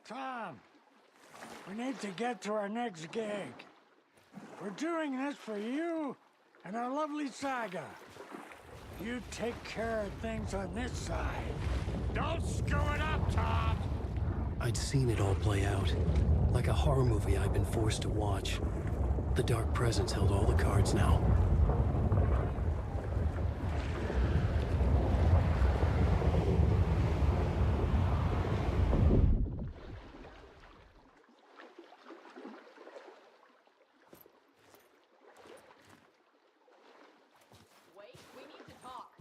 Tom, we need to get to our next gig. We're doing this for you and our lovely Saga. You take care of things on this side. Don't screw it up, Tom! I'd seen it all play out. Like a horror movie I'd been forced to watch. The Dark Presence held all the cards now. Wait, we need to talk.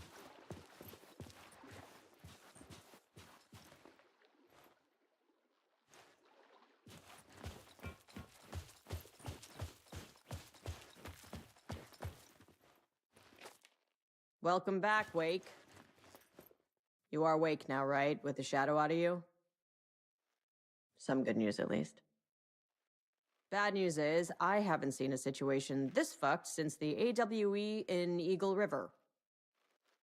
Welcome back, Wake. You are Wake now, right? With the shadow out of you? Some good news, at least. Bad news is, I haven't seen a situation this fucked since the AWE in Eagle River.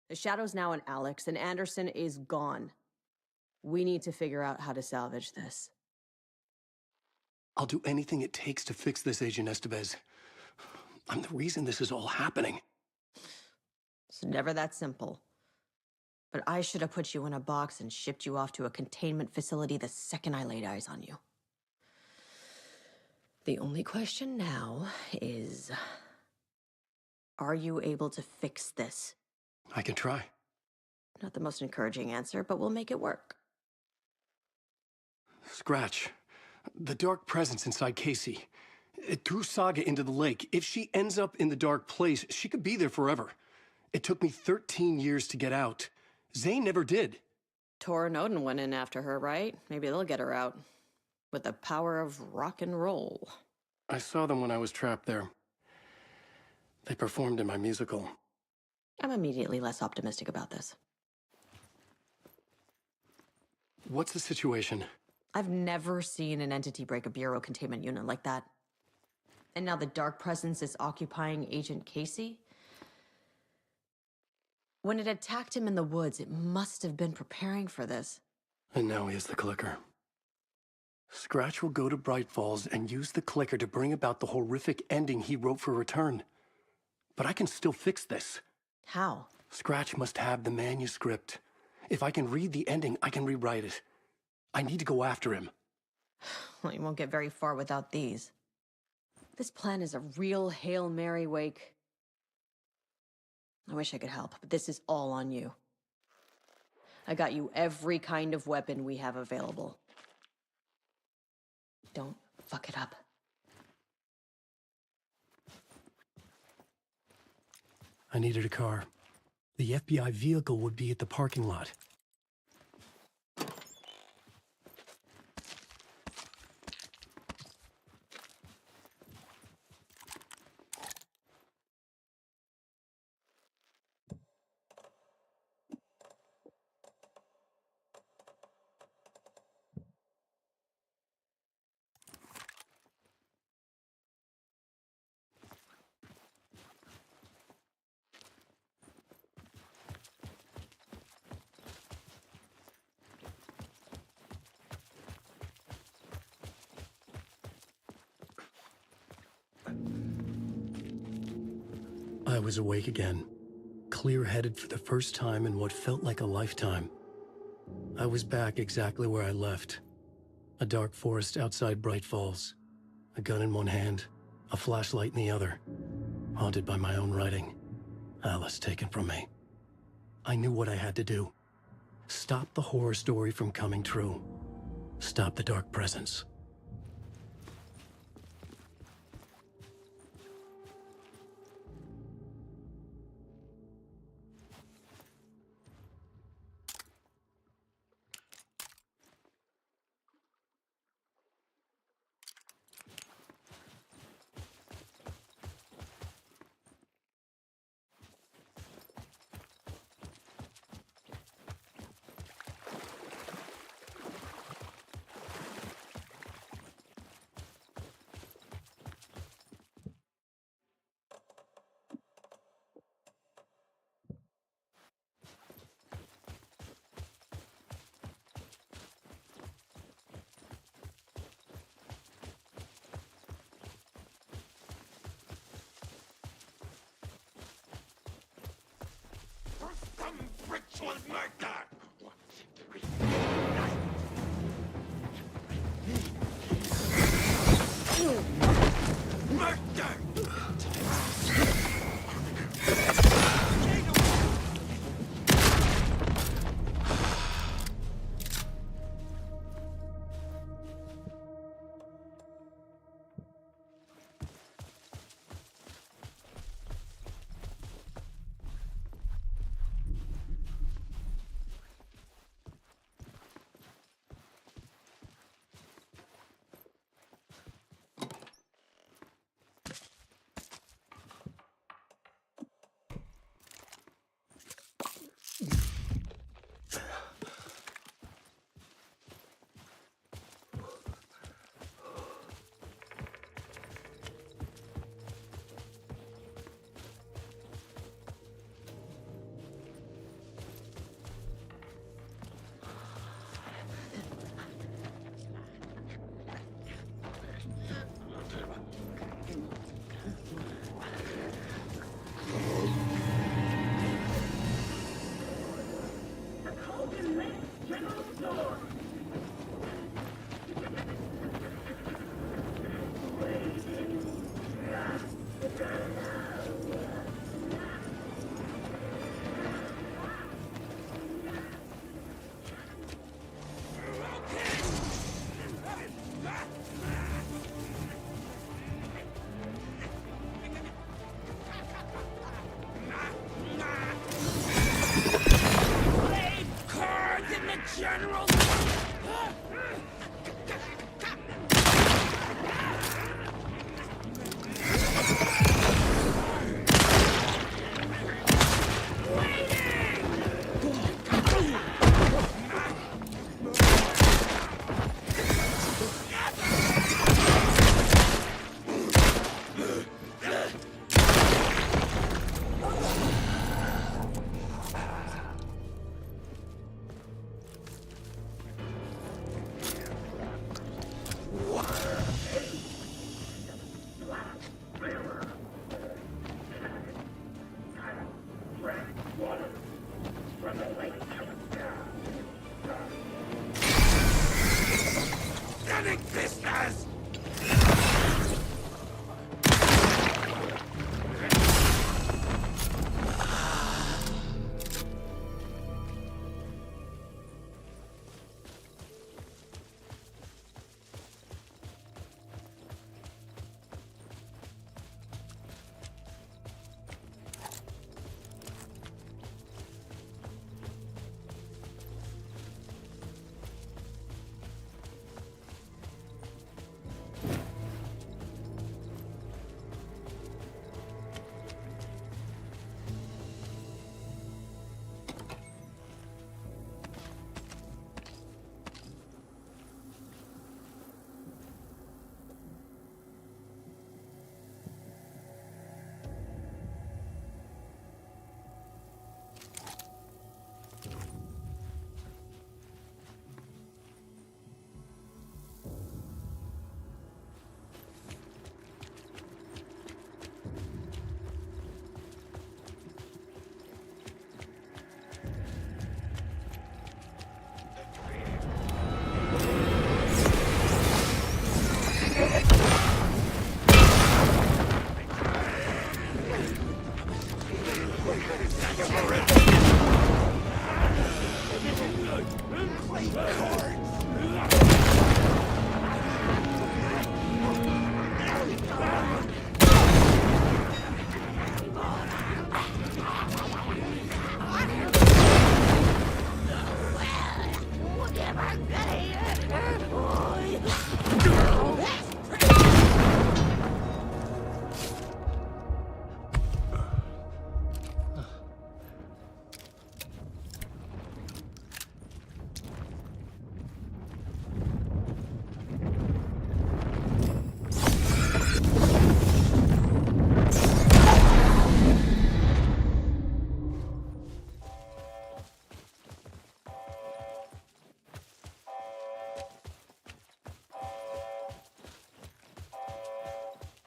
The shadow's now in Alex, and Anderson is gone. We need to figure out how to salvage this. I'll do anything it takes to fix this, Agent Estevez. I'm the reason this is all happening. It's never that simple. But I should have put you in a box and shipped you off to a containment facility the second I laid eyes on you. The only question now is, are you able to fix this? I can try. Not the most encouraging answer, but we'll make it work. Scratch. The Dark Presence inside Casey. It threw Saga into the lake. If she ends up in the dark place, she could be there forever. It took me 13 years to get out. Zane never did. Tor and Odin went in after her, right? Maybe they'll get her out. With the power of rock and roll. I saw them when I was trapped there. They performed in my musical. I'm immediately less optimistic about this. What's the situation? I've never seen an entity break a bureau containment unit like that. And now the Dark Presence is occupying Agent Casey? When it attacked him in the woods, it must have been preparing for this. And now he has the clicker. Scratch will go to Bright Falls and use the clicker to bring about the horrific ending he wrote for Return. But I can still fix this. How? Scratch must have the manuscript. If I can read the ending, I can rewrite it. I need to go after him. Well, you won't get very far without these. This plan is a real Hail Mary, Wake. I wish I could help, but this is all on you. I got you every kind of weapon we have available. Don't fuck it up. I needed a car. The FBI vehicle would be at the parking lot. I was awake again, clear-headed for the first time in what felt like a lifetime. I was back exactly where I left. A dark forest outside Bright Falls. A gun in one hand, a flashlight in the other. Haunted by my own writing. Alice taken from me. I knew what I had to do. Stop the horror story from coming true. Stop the Dark Presence.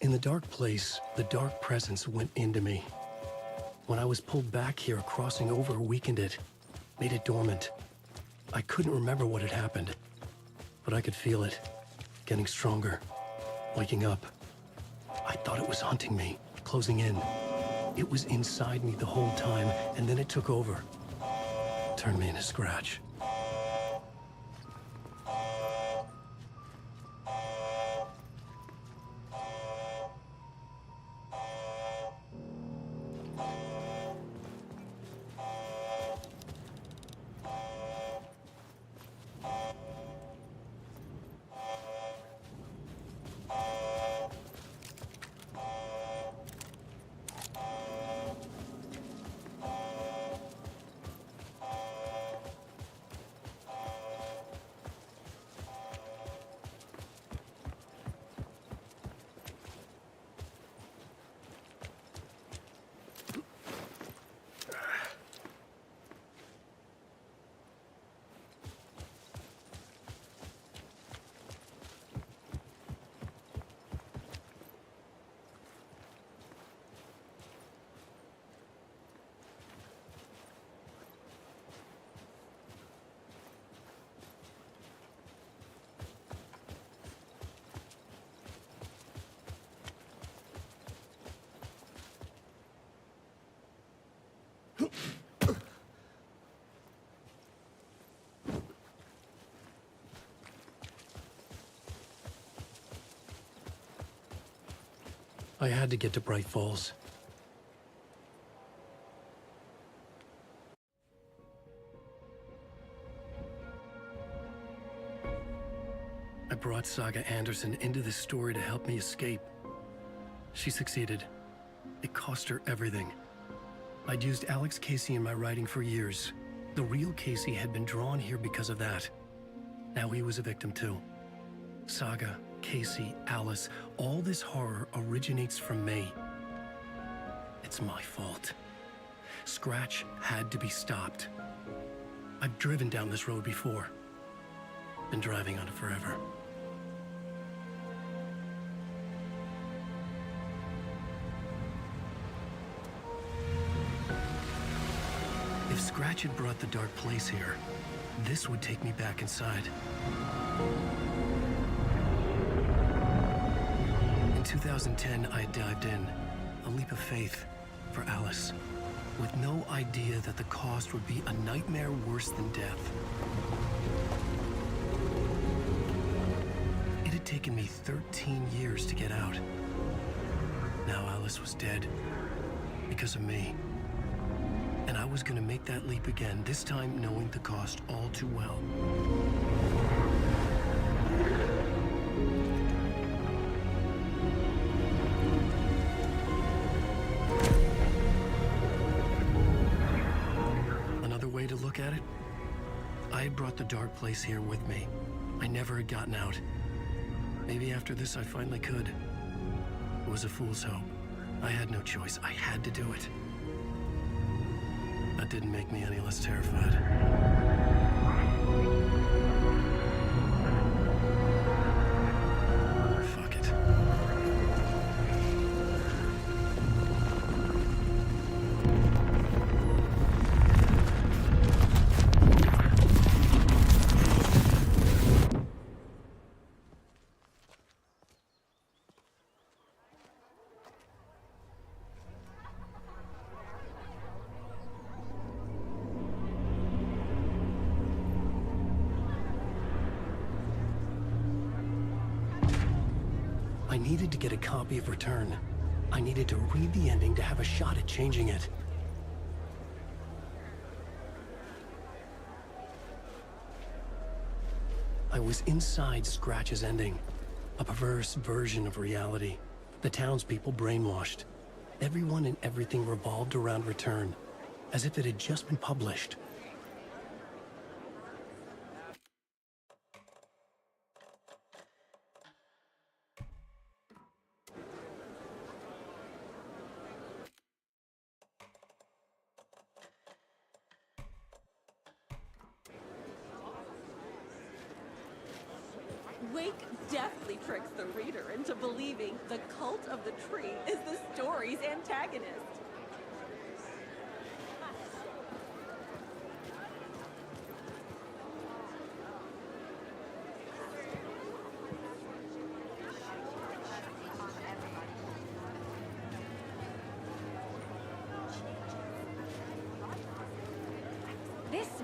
In the dark place, the dark presence went into me. When I was pulled back here, crossing over weakened it. made it dormant. I couldn't remember what had happened, but I could feel it, getting stronger, waking up. I thought it was hunting me, closing in. It was inside me the whole time, and then it took over. Turned me into Scratch. I had to get to Bright Falls. I brought Saga Anderson into this story to help me escape. She succeeded. It cost her everything. I'd used Alex Casey in my writing for years. The real Casey had been drawn here because of that. Now he was a victim too. Saga, Casey, Alice, all this horror originates from me. It's my fault. Scratch had to be stopped. I've driven down this road before. Been driving on it forever. If Scratch had brought the dark place here, this would take me back inside. In 2010, I dived in, a leap of faith, for Alice, with no idea that the cost would be a nightmare worse than death. It had taken me 13 years to get out. Now Alice was dead, because of me. And I was gonna make that leap again, this time knowing the cost all too well. Another way to look at it, I had brought the dark place here with me. I never had gotten out. Maybe after this I finally could. It was a fool's hope. I had no choice. I had to do it. That didn't make me any less terrified. Fuck it. I needed to get a copy of Return. I needed to read the ending to have a shot at changing it. I was inside Scratch's ending. A perverse version of reality. The townspeople brainwashed. Everyone and everything revolved around Return, as if it had just been published. Wake deftly tricks the reader into believing the cult of the tree is the story's antagonist.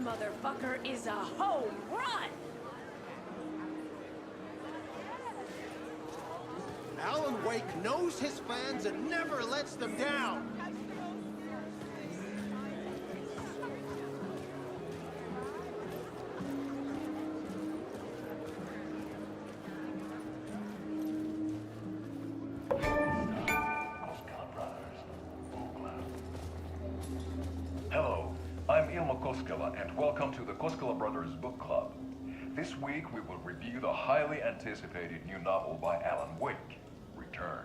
motherfucker is a home run! Alan Wake knows his fans and never lets them down. Hello, I'm Ilmo Koskela, and welcome to the Koskela Brothers Book Club. This week we will review the highly anticipated new novel by Alan Wake, Return.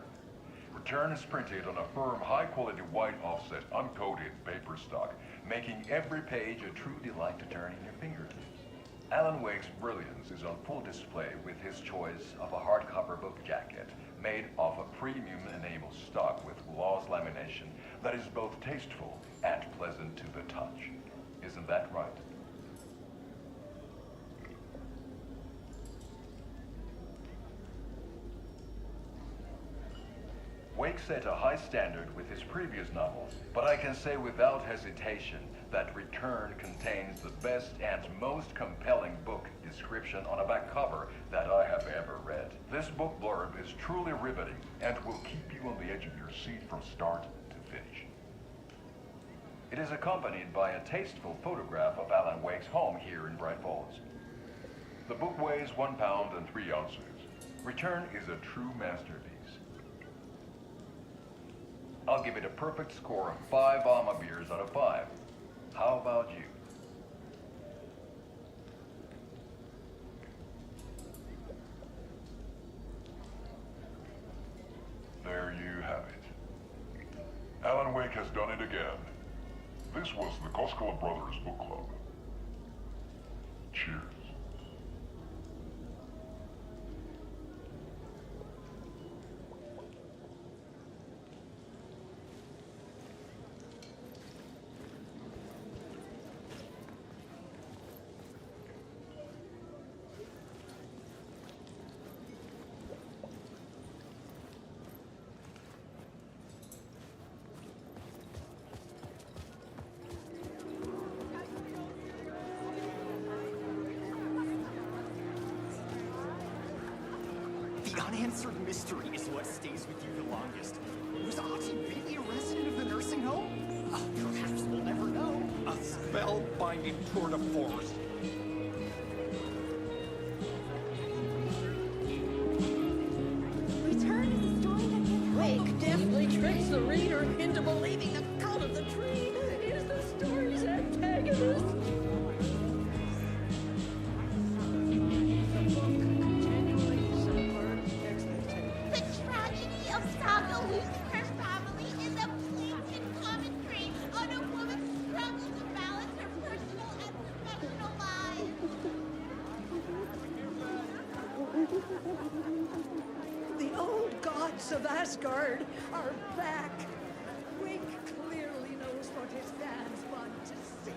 Return is printed on a firm, high-quality white offset, uncoated paper stock, making every page a true delight to turn in your fingertips. Alan Wake's brilliance is on full display with his choice of a hardcover book jacket made of a premium enamel stock with gloss lamination that is both tasteful and pleasant to the touch. Isn't that right? Wake set a high standard with his previous novels, but I can say without hesitation that Return contains the best and most compelling book description on a back cover that I have ever read. This book blurb is truly riveting and will keep you on the edge of your seat from start to finish. It is accompanied by a tasteful photograph of Alan Wake's home here in Bright Falls. The book weighs 1 pound and 3 ounces. Return is a true masterpiece. I'll give it a perfect score of 5 Alma beers out of 5. How about you? There you have it. Alan Wake has done it again. This was the Koskela Brothers Book Club. Cheers. The unanswered mystery is what stays with you the longest. Was Ozzy really a resident of the nursing home? Perhaps we'll never know. A spellbinding tour de force. Return is a story that can Wake definitely tricks the reader into believing the cult of the tree is the story's antagonist. The tragedy of Saga losing her family is a blatant commentary on a woman's struggle to balance her personal and professional lives. The old gods of Asgard are back. Wake clearly knows what his fans want to see.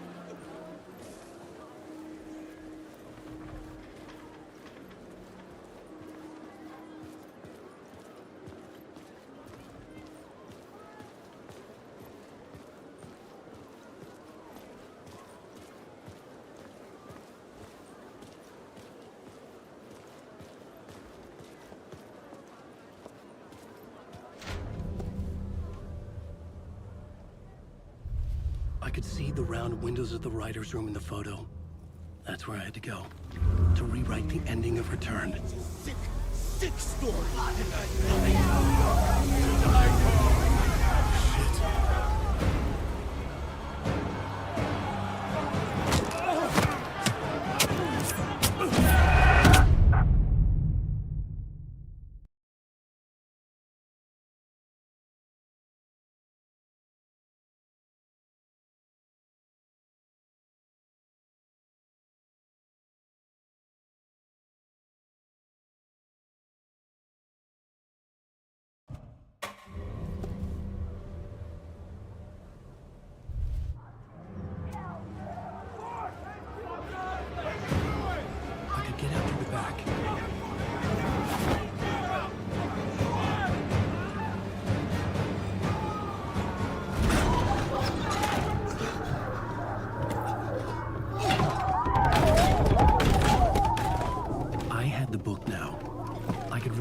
I could see the round windows of the writer's room in the photo. That's where I had to go. To rewrite the ending of Return. Sick, sick story.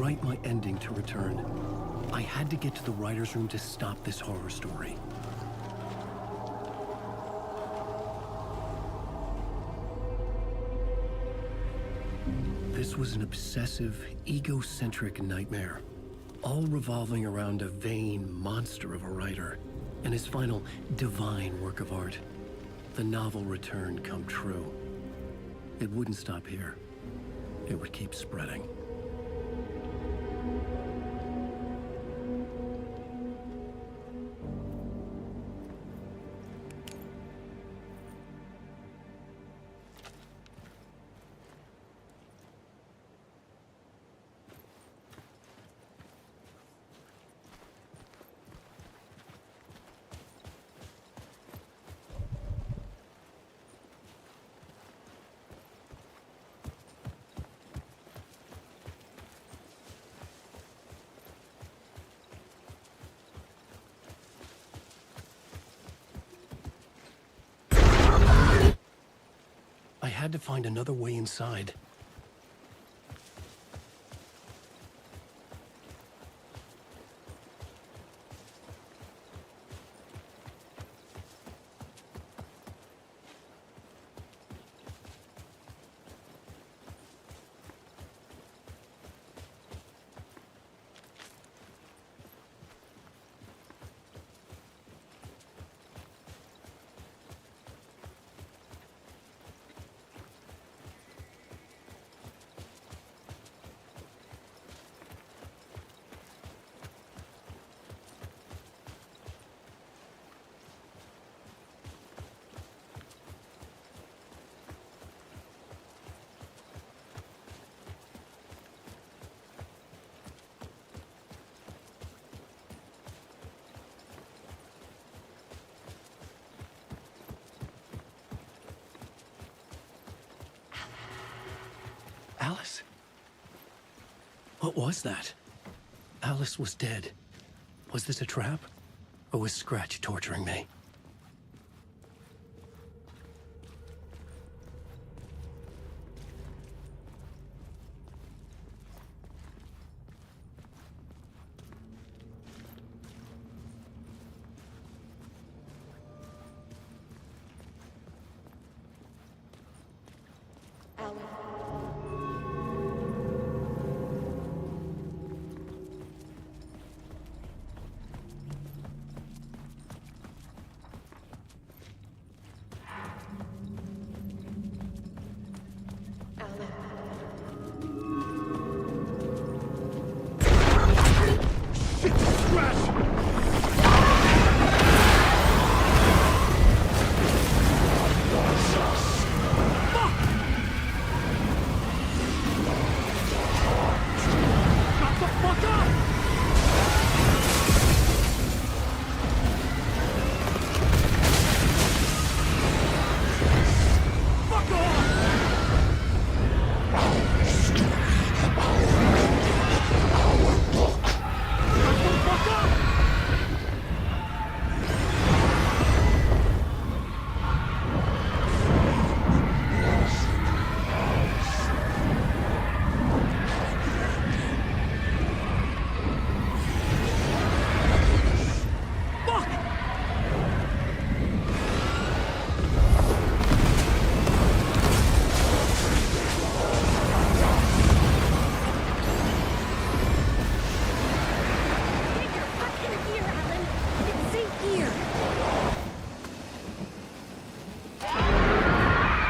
write my ending to return. I had to get to the writer's room to stop this horror story. This was an obsessive, egocentric nightmare, all revolving around a vain monster of a writer and his final divine work of art, the novel Return come true. It wouldn't stop here. It would keep spreading. I had to find another way inside. Alice? What was that? Alice was dead. Was this a trap? Or was Scratch torturing me?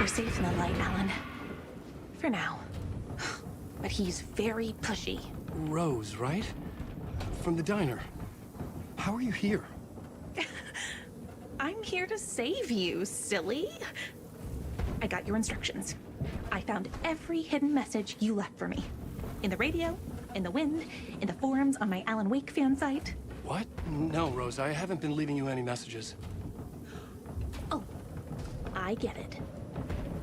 Safe in the light, Alan. For now. But he's very pushy. Rose, right? From the diner. How are you here? I'm here to save you, silly. I got your instructions. I found every hidden message you left for me. In the radio, in the wind, in the forums on my Alan Wake fan site. What? No, Rose, I haven't been leaving you any messages. Oh, I get it.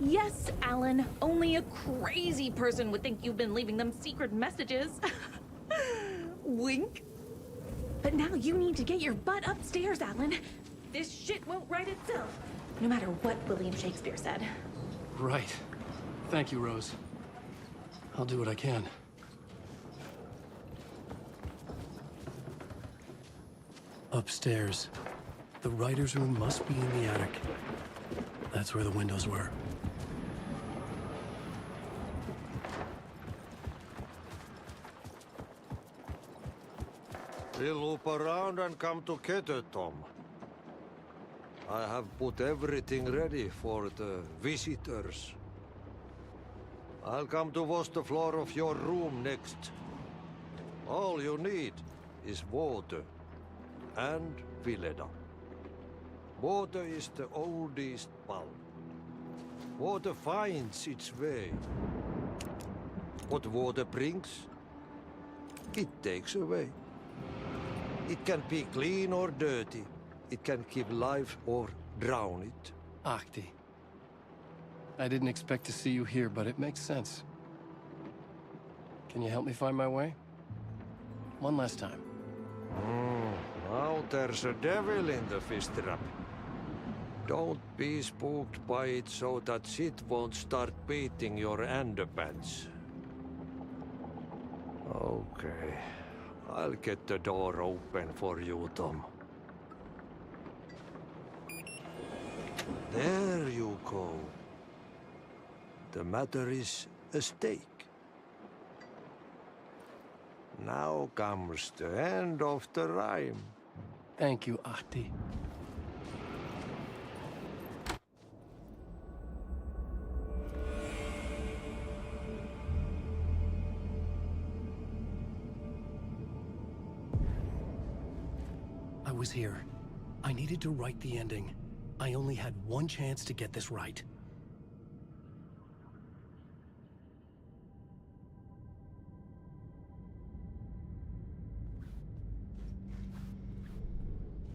Yes, Alan, only a crazy person would think you've been leaving them secret messages. Wink. But now you need to get your butt upstairs, Alan. This shit won't right itself, no matter what William Shakespeare said. Right. Thank you, Rose. I'll do what I can. Upstairs. The writer's room must be in the attic. That's where the windows were. We'll loop around and come together, Tom. I have put everything ready for the visitors. I'll come to wash the floor of your room next. All you need is water and Vileda. Water is the oldest bulb. Water finds its way. What water brings, it takes away. It can be clean or dirty. It can give life or drown it. Ahti. I didn't expect to see you here, but it makes sense. Can you help me find my way? One last time. Now there's a devil in the fish trap. Don't be spooked by it so that shit won't start beating your underpants. Okay. I'll get the door open for you, Tom. There you go. The matter is a stake. Now comes the end of the rhyme. Thank you, Ahti. I was here. I needed to write the ending. I only had one chance to get this right.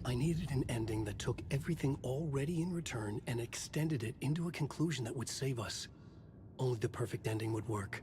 I needed an ending that took everything already in return and extended it into a conclusion that would save us. Only the perfect ending would work.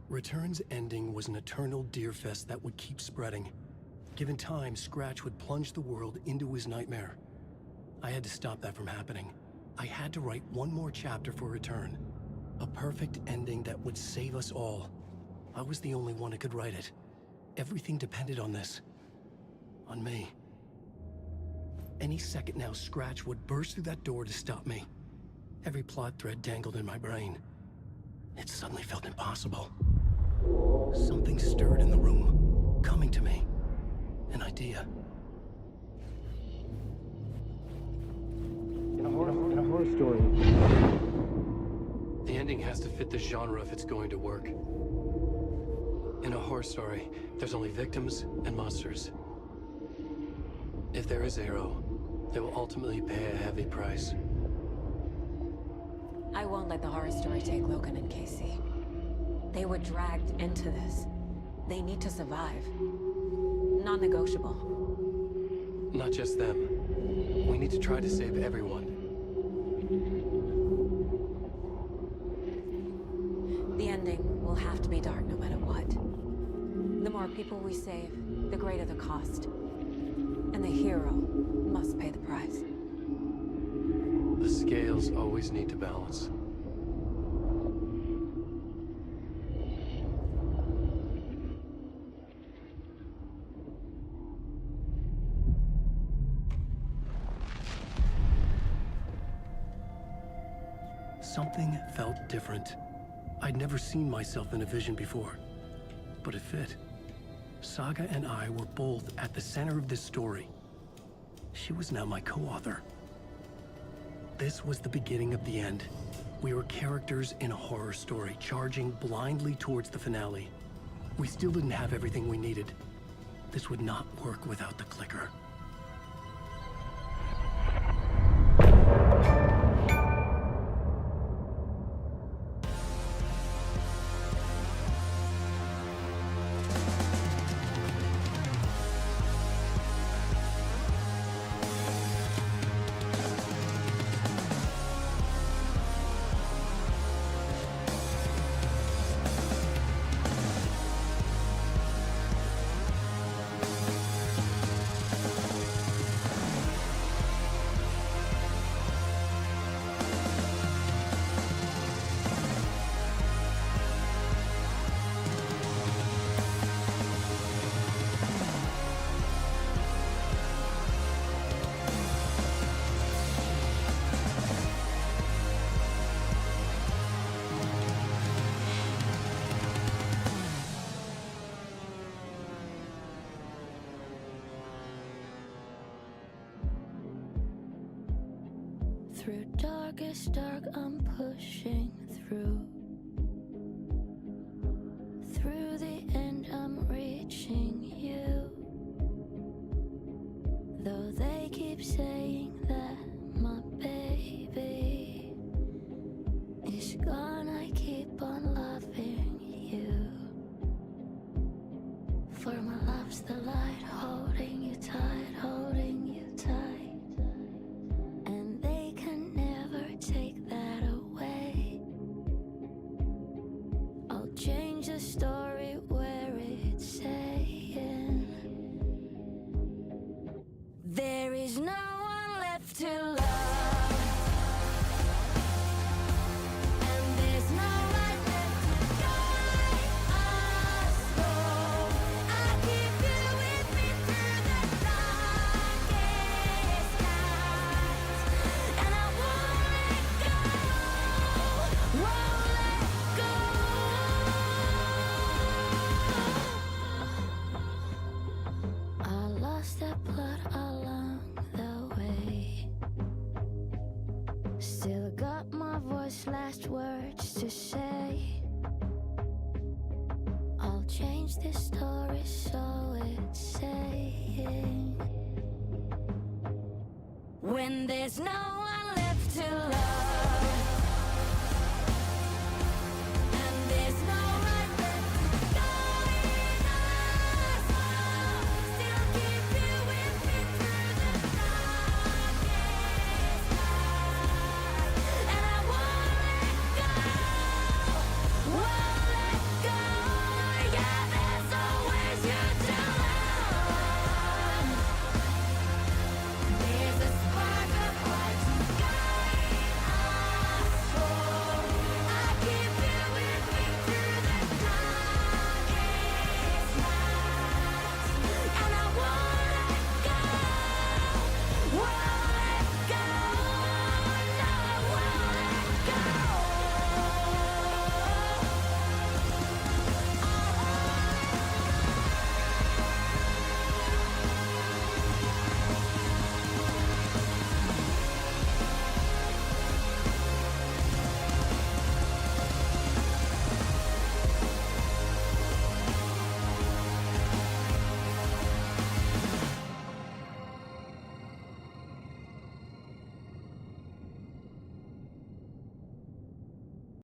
Return's ending was an eternal Deerfest that would keep spreading. Given time, Scratch would plunge the world into his nightmare. I had to stop that from happening. I had to write one more chapter for Return. A perfect ending that would save us all. I was the only one who could write it. Everything depended on this. On me. Any second now, Scratch would burst through that door to stop me. Every plot thread dangled in my brain. It suddenly felt impossible. Something stirred in the room, coming to me. An idea. In a horror story. The ending has to fit the genre if it's going to work. In a horror story, there's only victims and monsters. If there is Arrow, they will ultimately pay a heavy price. I won't let the horror story take Logan and Casey. They were dragged into this. They need to survive. Non-negotiable. Not just them. We need to try to save everyone. The ending will have to be dark no matter what. The more people we save, the greater the cost. And the hero must pay the price. The scales always need to balance. Something felt different. I'd never seen myself in a vision before, but it fit. Saga and I were both at the center of this story. She was now my co-author. This was the beginning of the end. We were characters in a horror story, charging blindly towards the finale. We still didn't have everything we needed. This would not work without the clicker. Through darkest dark, I'm pushing through. Through the end, I'm reaching you. Though they keep saying that my baby is gone, I keep on loving you. For my love's the light, holding you tight, holding you tight. And they can never take that away. I'll change the story where it's saying there is no one left to love. And there's no light left to guide us home. I'll keep you with me through the darkest nights. And I won't let go, won't let go. I lost that plot along the way. Still got my voice, last words to say. I'll change this story so it's saying when there's no one left to love.